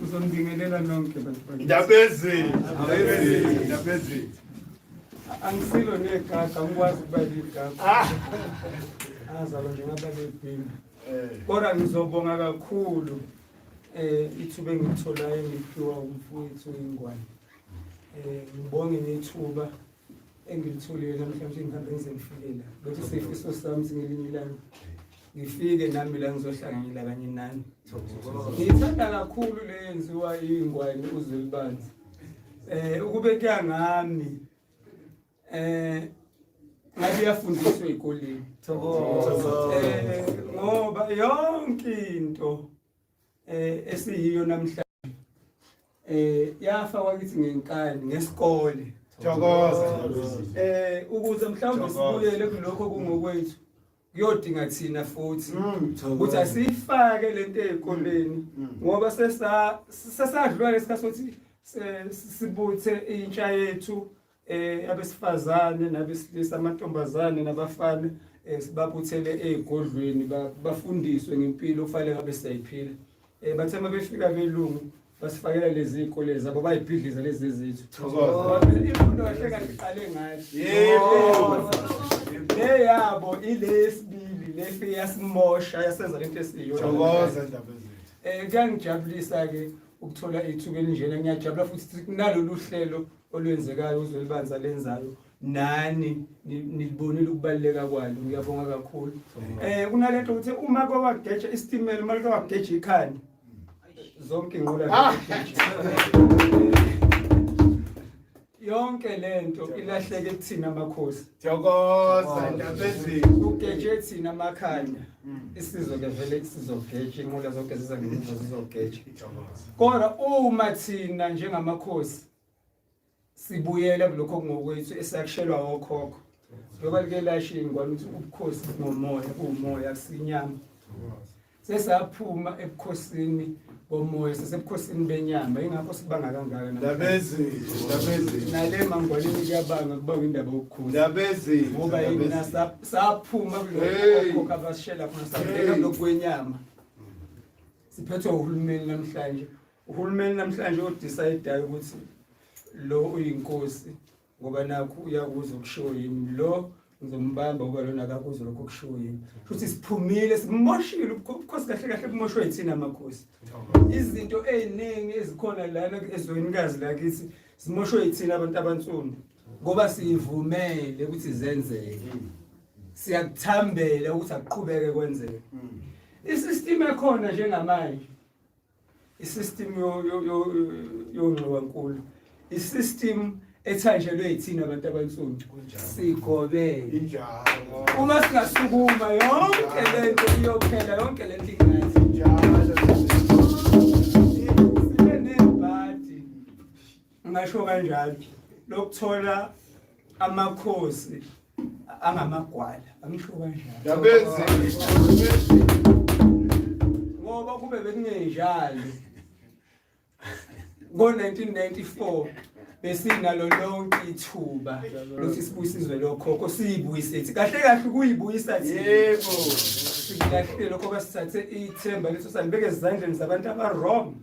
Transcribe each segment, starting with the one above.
Uzondingelela nonke bantu. Ndabezi. Angisilo negaka ngikwazi ukuba ligaka. Azalo njengaba lebhini. Kodwa ngizobonga kakhulu ithuba engitholayo ngiphiwa umfowethu ingwane. Ngibonge nethuba engilitholile namhlanje ngihambe ngize ngifike la. Bethi sifiso sami singelinye ilanga. Ngifike nami la ngizohlanganyela kanye nani. Ngithanda kakhulu le yenziwa ingwane uzwelibanzi. Ukube kuya ngami ngabe yafundiswa ezikoleni. Ngoba yonke into esiyiyo namhlanje yafakwa kithi ngenkani ngesikole. Ukuze mhlawumbe sibuyele kulokho kungokwethu kuyodinga thina futhi ukuthi asifake lento ezikoleni ngoba sesadlula lesikhathi sokuthi sibuthe intsha yethu abesifazane nabesilisa amantombazane nabafana sibabuthele ezigodlweni bafundiswe ngempilo ofanele ngabe siyayiphila. Bathe mabefika belungu basifakela lezi izikole zabo bayibhidliza lezi zethu. Imfundo kahle kahle iqale ngathi. Yebo. Yabo ilesibili lefe yasimosha yasenza lento esiyo. Thokoza indaba ezethu. Kuyangijabulisa ke ukuthola ithuba elinjena ngiyajabula futhi kunalolu hlelo olwenzekayo uzwelibanza lenzayo nani nilibonile ukubaleka kwalo ngiyabonga kakhulu. Kunalento ukuthi uma kwageja istimela mali kwageja ikhani zonke inqola yonke lento ilahleke kuthina amakhosi. Thokoza indaba ezethu. Ugeje thina amakhanya isizwe ke vele sizogeja inqola zonke ziza ngemuva zizogeja. Kodwa uma thina njengamakhosi sibuyela kulokho kungokwethu esakushelwa okhokho. Ngoba ke lashe ingwane ukuthi ubukhosi ngomoya umoya kusinyama. Sesaphuma ebukhosini bomoya sesebukhosini benyama ingakho sibanga kangaka ndabezi nale mangwane kuyabanga kuba indaba yokukhuza ndabezi ngoba yina saphuma kulokho abashela khona sabeka lokwenyama siphethwe uhulumeni namhlanje odecideayo ukuthi lo uyinkosi ngoba nakho uyakuza ukushiwo yini lo ngizombamba ngoba lona akakuzo lokho kushiwo yini futhi siphumile simoshile ubukhosi kahle kahle kumoshwe yithina amakhosi izinto eziningi ezikhona lana ezwenikazi lakithi simoshwe yithina abantu abansundu ngoba sivumele ukuthi zenzeke siyakuthambela ukuthi aqhubeke kwenzeke isystem ekhona njengamanje isystem yonxiwankulu isystem ethanjelwe yithina abantu abansundu sigobele injalo uma singasukuma yonke lento iyophela yonke lento ingathi sinebhadi ngisho kanjalo lokuthola amakhosi angamagwala angisho kanjalo ndabezi ngoba kube bekungenjalo ngo-1994 besinalo lonke ithuba lokuthi sibuyisizwe lokhokho siyibuyisethi kahle kahle ukuyibuyisa thina yebo silahle lokho basithathe ithemba leso salibeke ezandleni zabantu abarong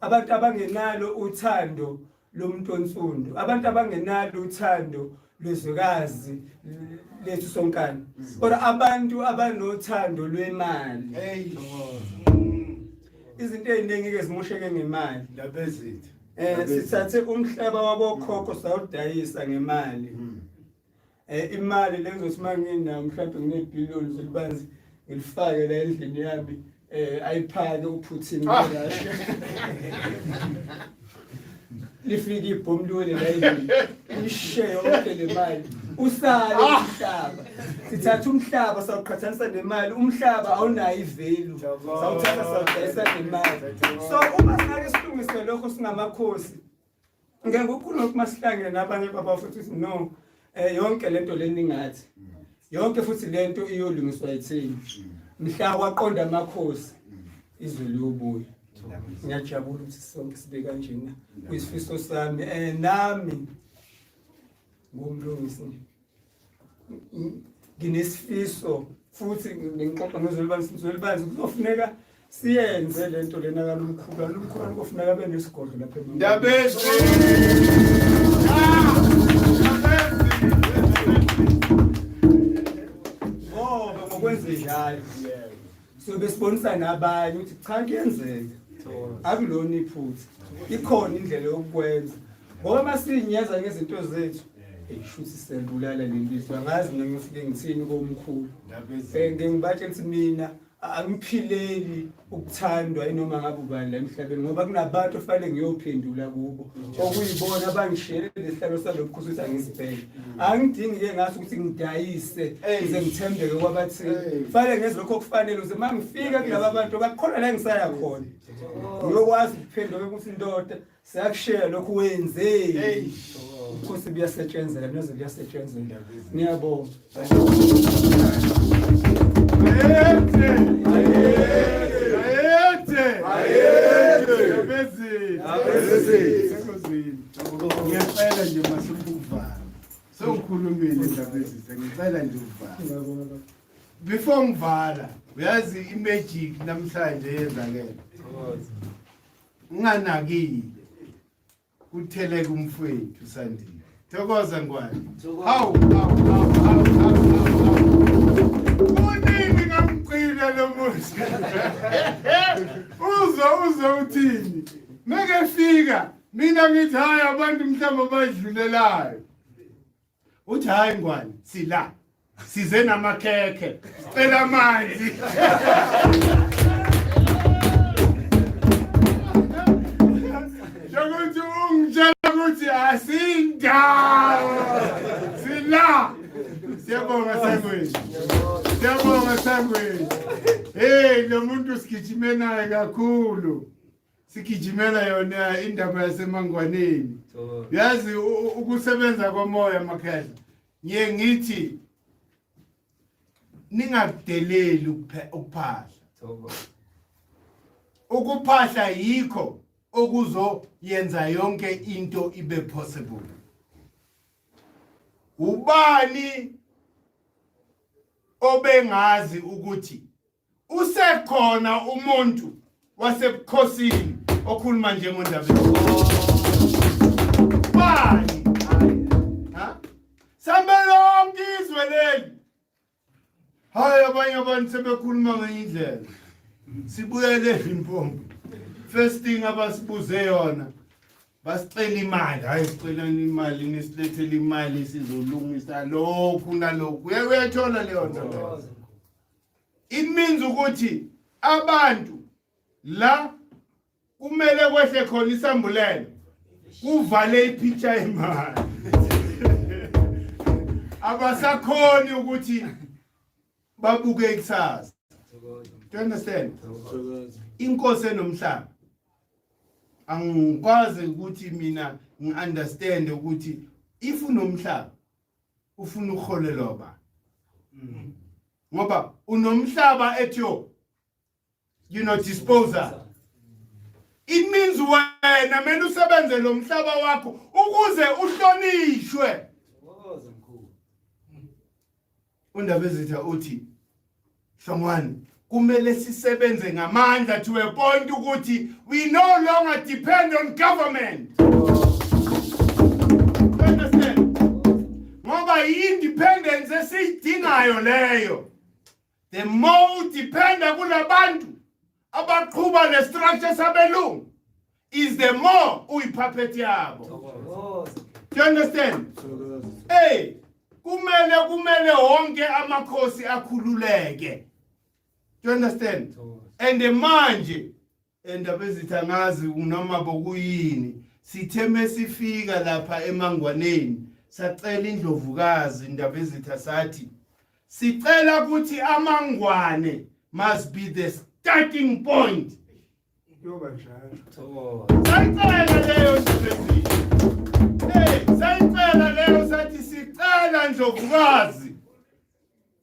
abantu abangenalo uthando lomuntu onsundu abantu abangenalo uthando lwezwekazi lethu sonkana kodwa abantu abanothando lwemali izinto eziningi ke zimosheke ngemali ndabezithu sithathe umhlaba wabokhokho sawudayisa ngemali imali lenzothi mangina mhlawumbe nginebhillion zelibanzi ngilifake la endlini yami ayiphake uPutin eRussia lifike ibhomlule la endlini ishare yonke le mali usale umhlaba sithatha umhlaba sawuqhathanisa nemali umhlaba awunayo ivalue sawuthatha sawudayisa nemali so uma sake silungise lokho singamakhosi ngeke ukukhuluma kumasihlangene nabanye babafuthu no yonke lento leningathi yonke futhi lento iyolungiswa yithini mhla waqonda amakhosi izwe liyobuya ngiyajabula ukuthi sonke sibe kanjena kuyisifiso sami nami ngumlungisi nginesifiso futhi ngixoxa ngezolibani kuzofuneka siyenze lento lena kalumkhulu kufuneka abe nesigodlo lapha eMangwane. Ndabezi. Ngoba ngokwenze njalo sobe sibonisa nabanye ukuthi cha kuyenzeka akulona iphutha ikhona indlela yokwenza ngoba masinyeza ngezinto zethu shuthi sembulala lelizwe angazi ngifike ngithini komkhulu ngibatshela ukuthi mina angiphileli ukuthandwa inoma ngabe ubani la emhlabeni ngoba kunabantu ofanele ngiyophendula kubo okuyibona abangishiyele lesihlalo salokukhuza ukuthi angisibheke angidingi ke ngathi ukuthi ngidayise ize ngithembeke kwabathini fanele ngenze lokho okufanele ukuze uma ngifika kulaba bantu bakhona la engisaya khona ngiyokwazi ukuphendula ukuthi indoda siyakushare lokhu wenze ukhosi buyasetshenzela noze buyasetshenzela ngiyabonga. Ngiyacela nje masukuvala. Sengikhulumile indaba ezithe ngicela nje uvala. Before ngivala, uyazi imagic namhlanje yenzakele. Nganakile. Kutheleka umfowethu Sandile. Thokoza ngwane. Hawu. Kunini ngamqila lo muzi. Uzo uthini? Meke fika mina ngithi hayi abantu mhlamba badlulelayo. Uthi hayi ngwane sila. Size namakhekhe. Cela amanzi. Jokuthi ungitshela ukuthi asindawo. Sila. Syabonga sangweni. Hey, lo muntu sigijime naye kakhulu. Sigijimela yona indaba yaseMangwaneni. Yazi ukusebenza komoya makhehla. Ngithi ningakudeleli ukuphahla. Ukuphahla yikho okuzoyenza yonke into ibe possible. Ubani obengazi ukuthi usekhona umuntu wasebukhosini okhuluma njengondaba. Bani? Ha? Sambelonke izwe leli. Hayi abanye abantu sebekhuluma ngendlela. Sibuyele impompo. First thing abasibuze yona basicela imali, hayi sicela imali nisilethele imali sizolungisa lokhu nalokhu. Uyayithola leyo nto. It means ukuthi abantu la kumele kwehle khona isambulelo kuvale ipicture imali. Abasakhoni ukuthi babuke ikusasa. Do you understand? Inkosi enomhlaba. Angikwazi ukuthi mina ngiunderstand ukuthi if unomhlaba ufuna ukholelwa ba. Ngoba unomhlaba etyo disposer. It means wena mina usebenze lo mhlaba wakho ukuze uhlonishwe. Undaba ezitha uthi Hlongwane kumele sisebenze ngamandla to a point ukuthi we no longer depend on government. Understand? Ngoba independence esiyidingayo leyo. The more dependa kulabantu abaqhuba le structure sabelungu is the more uyipuppet yabo. Do you understand? Hey, kumele wonke amakhosi akhululeke. Do you understand? And manje endaba ezithangazi unoma bokuyini sitheme sifika lapha eMangwaneni sacela indlovukazi indaba ezitha sathi sicela ukuthi AmaNgwane must be the starting point. Yoba njalo. Sayicela leyo sayicela leyo sathi sicela ndlovukazi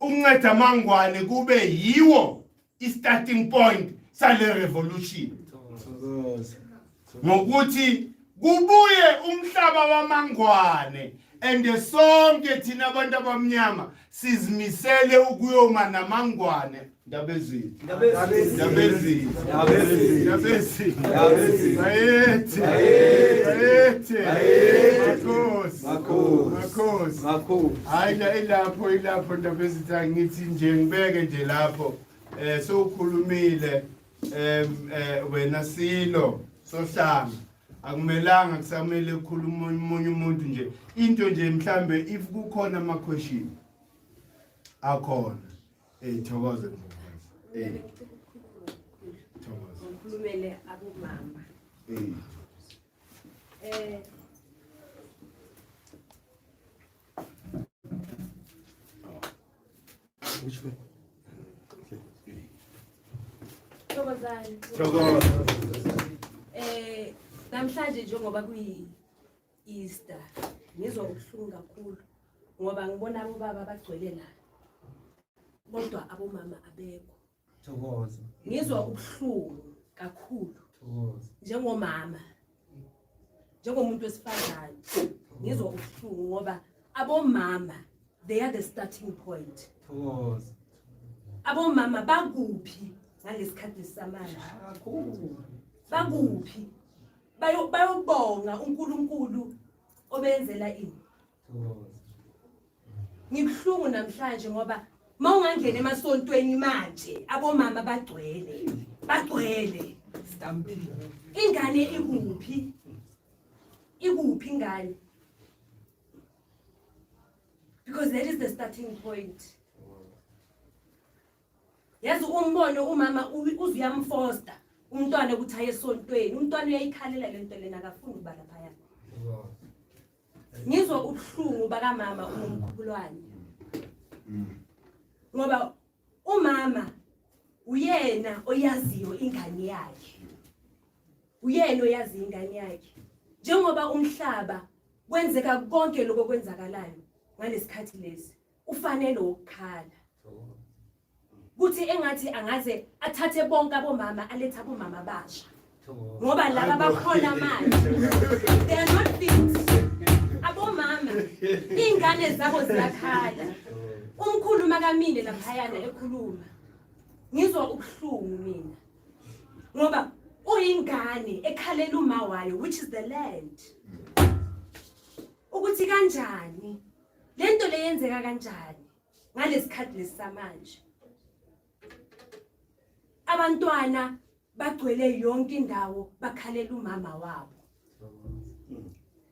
unceda AmaNgwane kube yiwo i-starting point sale revolution. Ngokuthi kubuye umhlaba wamaNgwane and sonke thina abantu abamnyama sizimisele ukuyoma naMaNgwane ndabezini makhosi ilapho ndabezitha ngithi nje ngibeke nje lapho sokhulumile wena Silo Sohlanga akumelanga kusamele ukukhuluma umunye umuntu nje into nje mhlambe if kukhona ama question akhona thokoze thokoze ukhulumele abomama which way thokoza namhlanje njengoba kuyi Easter ngizwa ubuhlungu kakhulu ngoba ngibona abobaba bagcwele la kodwa abomama abekho thokoza ngizwa ubuhlungu kakhulu thokoza njengomama njengomuntu wesifazane ngizwa ubuhlungu ngoba abomama they are the starting point thokoza abomama bakuphi ngalesikhathi samanje kakhulu bakuphi bayobonga uNkulunkulu obenzela ini ngibhlungu namhlanje ngoba mawungangena emasontweni manje abomama bagcwele stampede ingane ikuphi ingane because that is the starting point yazi umbono umama uzuyamfoster umntwana ukuthi aye esontweni umntwana uyayikhalela lento lena akafuni ukuba lapha yana ngizwa ubuhlungu bakamama unomkhulwane ngoba umama uyena oyaziyo ingane yakhe njengoba umhlaba kwenzeka konke lokho kwenzakalayo ngalesikhathi lesi ufanele ukukhala kuthi engathi angaze athathe bonke abomama aletha abomama abasha ngoba laba bakhona manje they are not fit abomama ingane zabo ziyakhala umkhuluma kamine laphayana ekhuluma ngizwa ubuhlungu mina ngoba uyingane ekhalela uma wayo which is the land ukuthi kanjani lento leyenzeka kanjani ngalesikhathi lesamanje abantwana bagcwele yonke indawo bakhalela umama wabo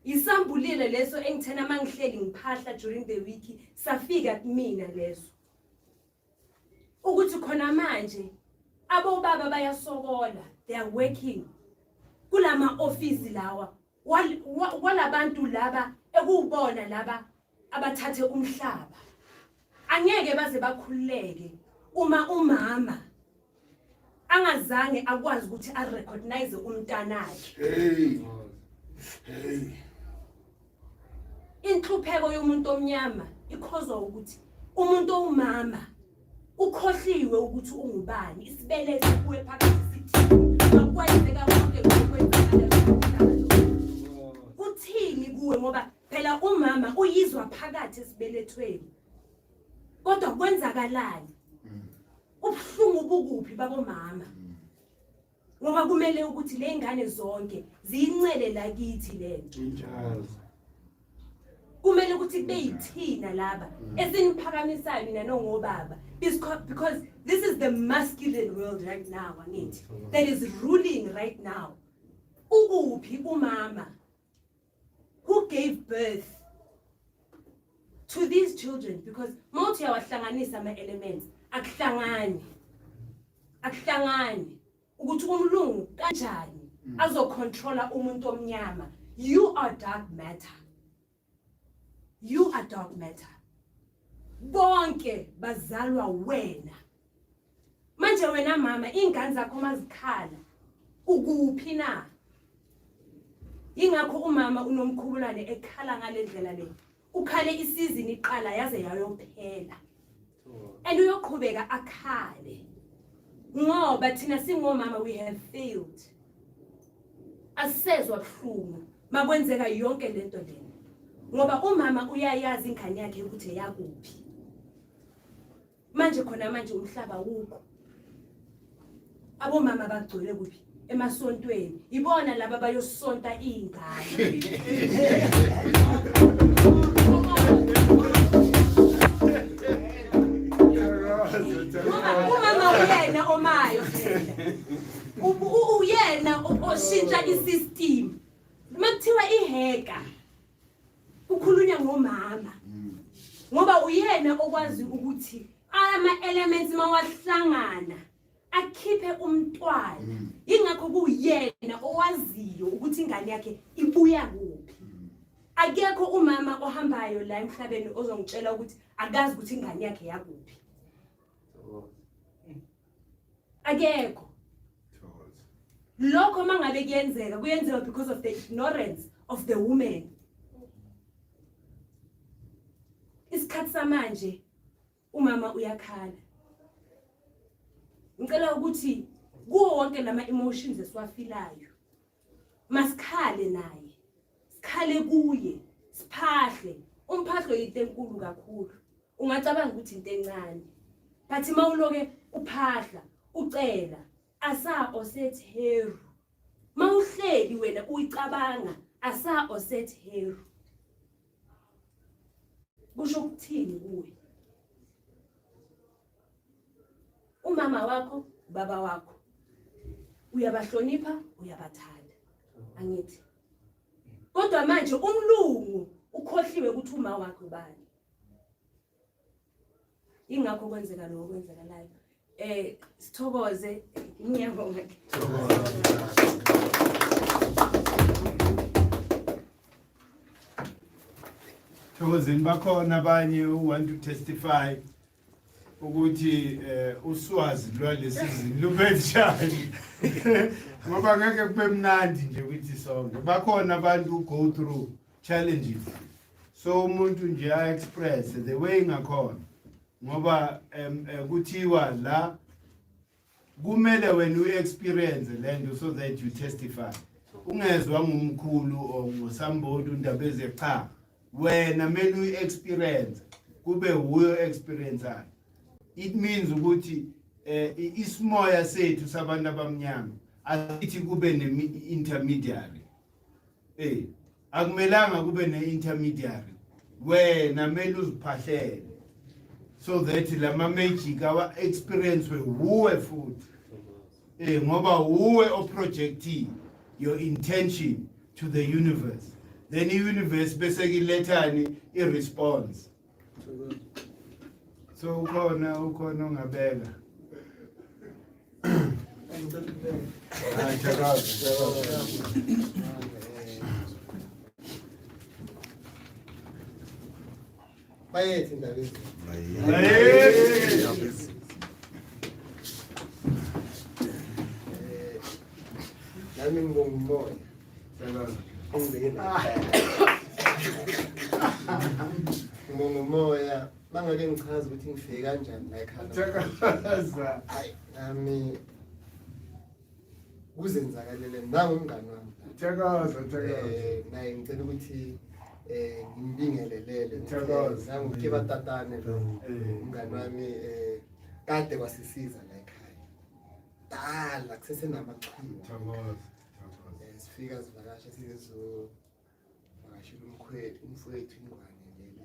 isambulile leso engithena mangihleli ngiphahla during the week safika kumina leso ukuthi khona manje abobaba bayasokola they are working kulama office lawa walabantu laba ekubona laba abathathe umhlaba angeke baze bakhululeke uma umama angazange akwazi ukuthi arecognize umntanakhe inhlupheko yomuntu omnyama ikhozwa ukuthi umuntu omama ukhohliwe ukuthi ungubani isibelethe kuwe phakathi sithi akwayizeka konke lokwenzakala uthini kuwe ngoba phela umama uyizwa phakathi esibelethweni kodwa kwenzakalani ubuhlungu bukuphi babomama ngoba kumele ukuthi le ngane zonke ziyincele lakithi lento kumele ukuthi beyithina laba esiniphakamisayo mina nongobaba because this is the masculine world right now angithi that is ruling right now ukuphi umama who gave birth to these children because mawuthi uyawahlanganisa ama-elements akuhlangani ukuthi umlungu kanjani azocontrola umuntu omnyama you are dark matter bonke bazalwa wena manje wena mama ingane zakho mazikhala ukuphi na ingakho umama unomkhululane ekhala ngalendlela le ukhale isizini iqala yaze yayophela and uyoqhubeka akhale ngoba thina singomama we have failed asezwa buhlungu makwenzeka yonke lento lena ngoba umama uyayazi ingane yakhe ukuthi yakuphi. Manje khona manje umhlaba wukho. Abomama bagcwele kuphi? Emasontweni. Ibona laba bayosonta ingane. Umama uyena omayo phela. Uyena oshintsha isystem. Makuthiwa iheka ukhulunywa ngomama. Ngoba uyena okwazi ukuthi ama-elements mawahlangana akhiphe umntwana. Ingakho kuyena owaziyo ukuthi ingane yakhe ibuya kuphi. Akekho umama ohambayo la emhlabeni ozongitshela ukuthi akazi ukuthi ingane yakhe yakuphi. Akekho. Lokho mangabe kuyenzeka because of the ignorance of the woman. Isikhathi samanje umama uyakhala. Ngicela ukuthi kuwo wonke lama emotions esiwafilayo masikhale naye. Sikhale kuye, siphahle. Umphahlo yinto enkulu kakhulu. Ungacabanga ukuthi into encane. But mawuloke uphahla, ucela, asa osetheru. Mawuhleli wena uyicabanga, asa osetheru. Kusho ukuthini kuwe? Umama wakho, baba wakho. Uyabahlonipha, uyabathanda. Angithi. Kodwa manje umlungu ukhohliwe ukuthi uma wakho bani. Ingakho kwenzeka lo kwenzakalayo. Sithokoze ngiyabonga. Thokozeni bakhona abanye who want to testify ukuthi uswazi lwalesizini lubenjani. Ngoba ngeke kube mnandi nje ukuthi sonke. Bakhona abantu who go through challenges. So umuntu nje express the way ngakhona. Ngoba kuthiwa la kumele wena uexperience lento so that you testify. Ungezwa ngumkhulu or ngosambodi undaba ezecha. Wena mele uexperience kube uyo experience. It means ukuthi isimoya sethu sabantu abamnyama asithi kube ne-intermediary. Akumelanga kube ne-intermediary. Wena mele uziphahlele so that lama magic awa experience wuwe futhi. Ngoba wuwe oprojecti your intention to the universe. Then the universe bese kilethani i-response. So ukhona ungabeka. Bayethi indaba ezi. Nami ngibonga umoya. Ngibonga umoya. Bangake ngichaza ukuthi ngifike kanjani la ekhaya. Hayi nami kuzenzakalele nawe umngani wami. Thakaza. Naye ngicela ukuthi ngimbingelelele nangokukhipha tatane umngani wami kade kwasisiza la ekhaya. Dala kusesenamachwila. Sifika sivakasha sizovakashela umfowethu ingwane leli.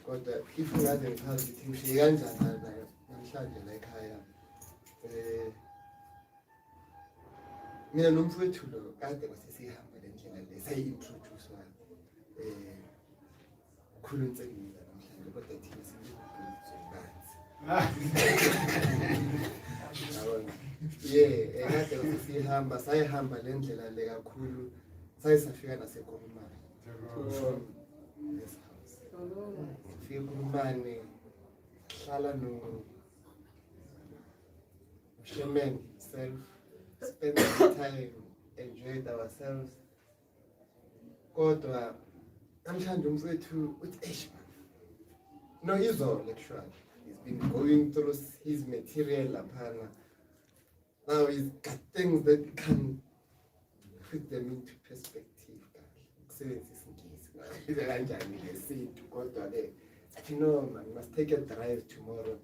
Kodwa if ngaze ngichaza ukuthi ngifike kanjani namhlanje la ekhaya. Mina nomfowethu lo kade kwasesihamba le ndlela le sayi-introduce khuluntsengisa namhlanje kodwa thina singibhekise kade kwasesihamba sayihamba le ndlela le kakhulu sayisafika naseKurumane. Yes house. Sifike eKurumane hlala no Shemen himself. Spend some time, enjoyed ourselves. Kodwa namhlanje umfowethu uthi no izolo actually he's been going through his material laphana. Now he's got things that can put them into perspective. Kusebenzisa isingisi kanjani lesintu kodwa ke athi no man must take a drive tomorrow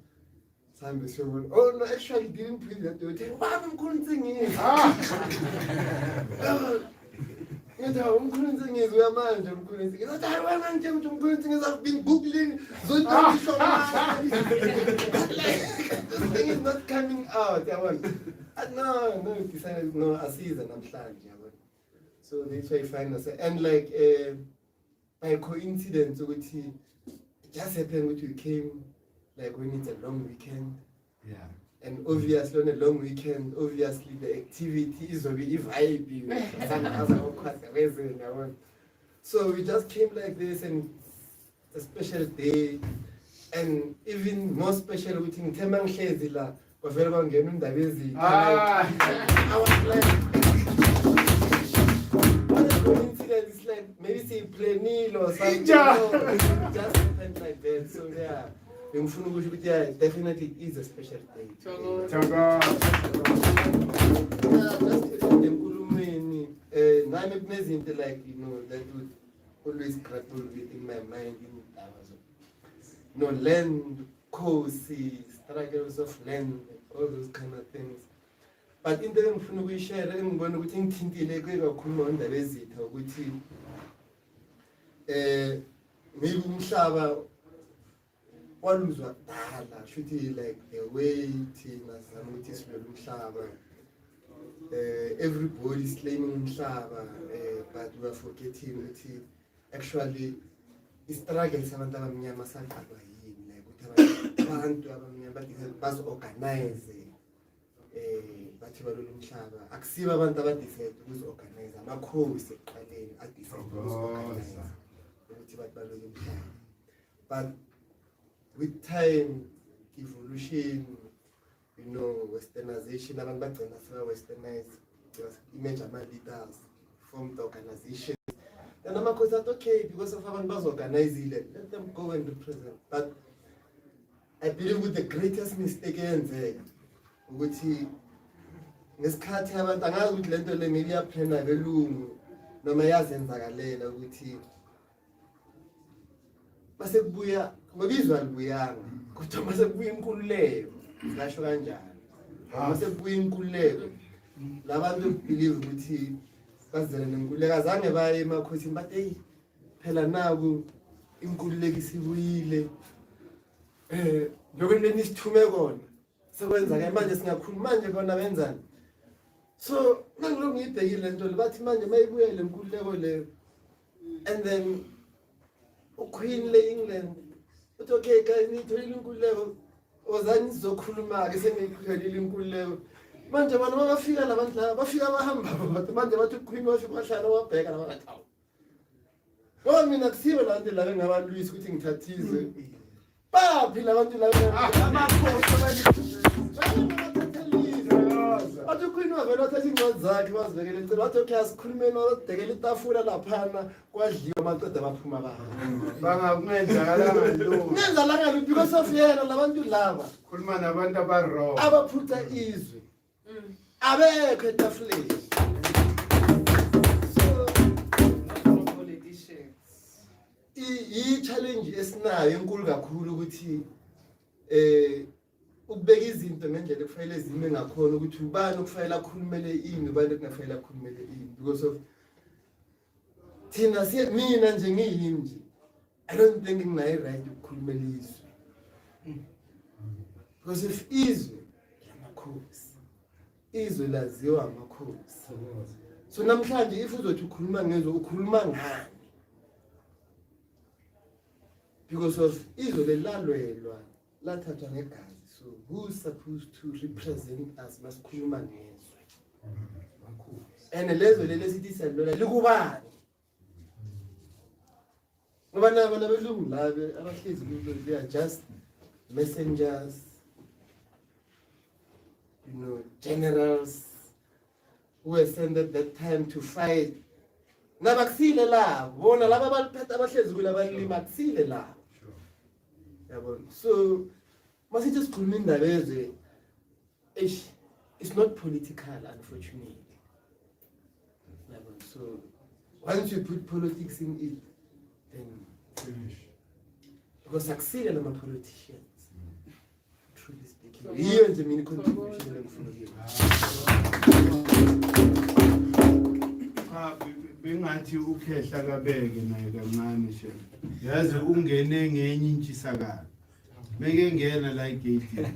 sambe siyobona oh no actually didn't bring that to baba mkhulu ntsingisi ngithi umkhulu ntsingisi uyamanje umkhulu ntsingisi athi hayi wena nje umkhulu ntsingisi I've been googling zonke this thing is not coming out yabona no decided no asiza namhlanje yabona so that's why I find us and like by coincidence ukuthi it just happened when we came like when it's a long weekend and obviously on a long weekend obviously the activity is will be vibe so we just came like this and it's a special day and even more special with ngithemba ngihlezi la bavela bangena indaba ezitha I was like coincidence is like maybe say planning or something just happened like that so yeah ngifuna ukusho ukuthi yeah definitely it is a special day enkulumeni nami kunezinto like you know that would always grapple with in my mind in land courses struggles of land all those kind of things but into engifuna ukuyishare engibona ukuthi ngithintile kakhulu ngendaba ezitha ukuthi maybe umhlaba waluzwa kudala shuthi like the way thina sizama ukuthi silwele umhlaba everybody is claiming umhlaba but we are forgetting ukuthi actually istruggle sabantu abamnyama saqalwa yini like ukuthi abantu abamnyama bazi-organize bathi balolu umhlaba akusiba abantu abadecide ukuzi-organize amakhosi ekuqaleni adecide ukuzi-organize ukuthi bathi balolu umhlaba but with time evolution you know westernization abantu bagcina sewa-westernize image ama-leaders formed the organization and amakhosi athi okay because of abantu bazi-organizile let them go and represent but I believe with the greatest mistake eyenzeka ukuthi ngesikhathi abantu angazi ukuthi lento le maybe yaplana belungu noma yazenzakalela ukuthi base kubuya ngobizwa libuyanga kodwa mase kubuya inkululeko ngasho kanjani mase kubuya inkululeko labantu believe ukuthi bazele nenkululeko azange baye emakhosini but hey phela naku inkululeko isibuyile lokho nisithume kona sekwenza ke manje singakhuluma manje bona benzani so mangiloko ngiyibhekile lento bathi manje mayibuye le nkululeko le and then uQueen le England uthi okay guys nitholile inkululeko ozani sizokhuluma ke semiphelile inkululeko manje bona bafika labantu laba bafika bahamba bathi manje bathi uQueen wafika bahlala wabheka labantu awu ngoba mina kusibe labantu laba ngabalwisi ukuthi ngithathize baphi labantu laba amakhosi athi uQueen wavela wathatha incwadi zakhe wazibekela eceleni wathi okay asikhulumeni wadekela itafula laphana kwadliwa amaqeda baphuma bangakungenzakalanga ntoni kungenzakalanga ntoni because of yena labantu laba khuluma nabantu abarong abaphutha izwe abekho etafuleni i-challenge esinayo enkulu kakhulu ukuthi ukubeka izinto ngendlela ekufanele zime ngakhona ukuthi ubani okufanele akhulumele ini ubani okufanele akhulumele ini because of thina mina nje ngiyimi nje I don't think nginayo right ukukhulumela izwe because if izwe lamakhosi izwe laziwa amakhosi so namhlanje if uzothi ukhuluma ngezwe ukhuluma ngani because of izwe lelalwelwa lathathwa negazi so who's supposed to represent us masikhuluma ngezwe and lezwe lele sithi siyalola likubani ngoba nabo labelungu labe abahlezi kulo they are just messengers you know generals who were sent at that time to fight nabakusile la bona laba baliphethe abahlezi kula balima kusile la yabona so masithi sikhuluma indaba ezwe it's not political unfortunately yabona so once you put politics in it then finish. Because succeed and I'm a politician. Truly speaking. Here is the mini contribution engifuna bengathi ukhehla kabeke naye kancane nje yazi ungene ngenye intshisakalo meke ngena la gate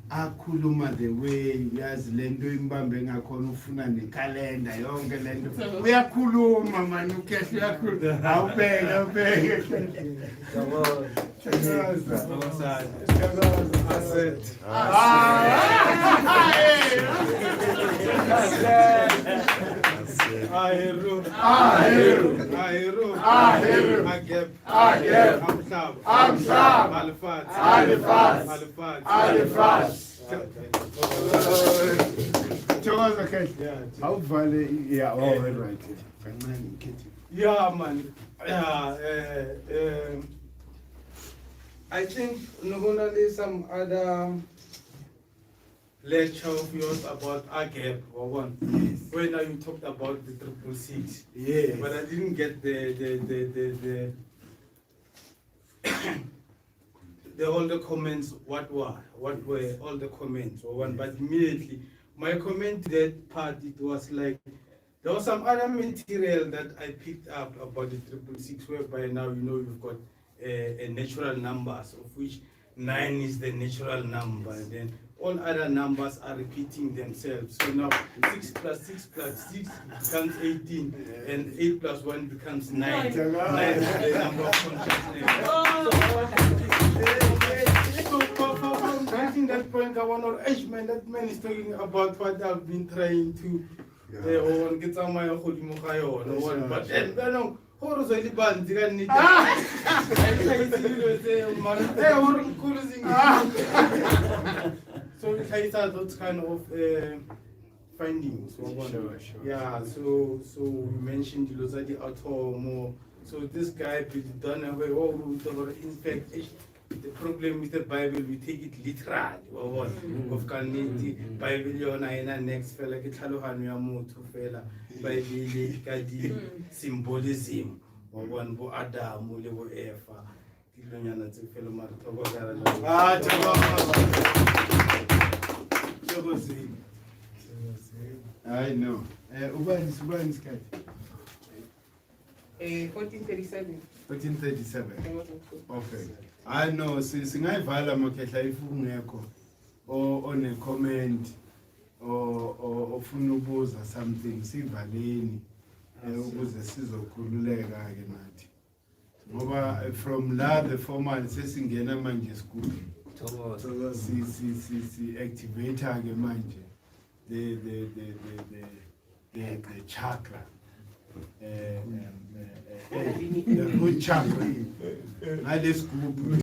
akhuluma the way yazi lento imbambe ngakhona ufuna nekalenda yonke lento uyakhuluma manje ukhehla uyakhuluma awubeke Yeah, man. I think Nuguna some other lecture of yours about AGEP or one. Yes. When you talked about the 666. Yes. But I didn't get the all the comments. What were all the comments or one? But immediately my comment to that part, it was like there was some other material that I picked up about the 666, whereby now you've got a natural numbers, of which 9 is the natural number, and then all other numbers are repeating themselves. So now 6 plus 6 plus 6 becomes 18, and 8 plus 1 becomes 9. 9 is the number of consciousness. So from getting that point, I want to urge man, that man is talking about what I've been trying to get some my but then horo zo liban diga ni so we try those kind of findings. Sure. Yeah, so we mentioned the atom. So this guy done away in fact the problem with the Bible, we take it literal. Of the Bible yona next fella ke tlhalohano ya motho fela Bible ka di symbolism wa bona bo Adam le bo Eva dilonyana tse fela mara tobakala I know. Ubani skati. 1437. 1437. Okay. I know singayivala makhehla ifungekho on a comment or ufuna ubuza something sivaleni ukuze sizokhululeka ke nathi ngoba from la the formal sesingena manje school si activate ke manje the chakra the root chakra. This group